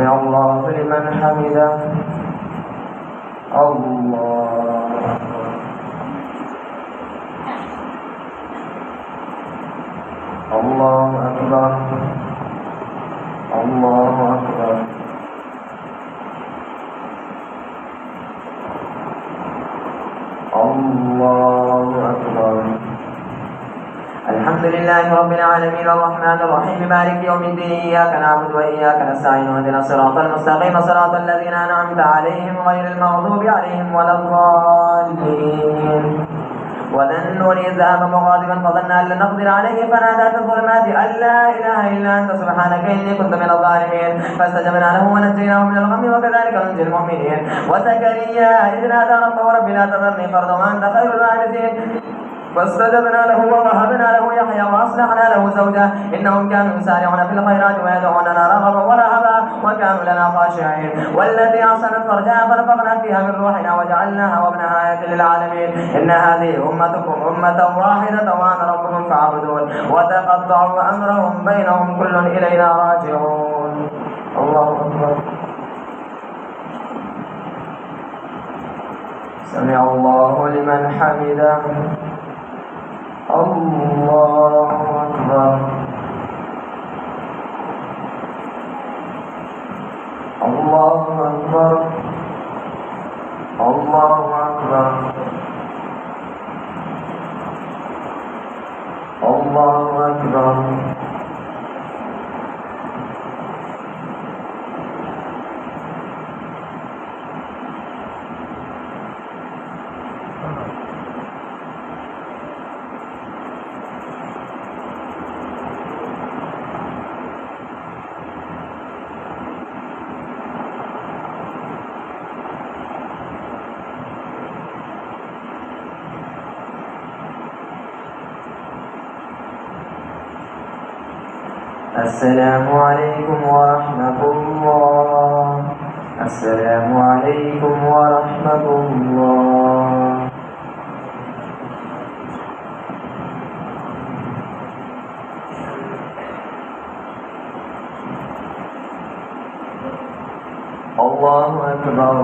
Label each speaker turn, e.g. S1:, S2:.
S1: سمع الله لمن حمده. الله الله أكبر. الله أكبر. الله أكبر. الحمد لله رب العالمين الرحمن الرحيم مالك يوم الدين إياك نعبد وإياك نستعين اهدنا الصراط المستقيم صراط الذين أنعمت عليهم غير المغضوب عليهم ولا الضالين. وذا النون إذ ذهب مغاضبا فظن أن لن نقدر عليه فنادى في الظلمات أن لا إله إلا أنت سبحانك إني كنت من الظالمين فاستجبنا له ونجيناه من الغم وكذلك ننجي المؤمنين. وزكريا إذ نادى ربه رب لا تذرني فردا وأنت خير الوارثين فاستجبنا له ووهبنا له يحيى واصلحنا له زوجه انهم كانوا يسارعون في الخيرات ويدعوننا رغبا ورهبا وكانوا لنا خاشعين. والتي احسنت فرجها فنفخنا فيها من روحنا وجعلناها وابنها ايه للعالمين. ان هذه امتكم امه واحده وانا ربكم فاعبدون. وتقطعوا امرهم بينهم كل الينا راجعون. الله اكبر. سمع الله لمن حمده. الله أكبر. الله أكبر. الله أكبر. الله أكبر. السلام عليكم ورحمة الله. السلام عليكم ورحمة الله. الله أكبر.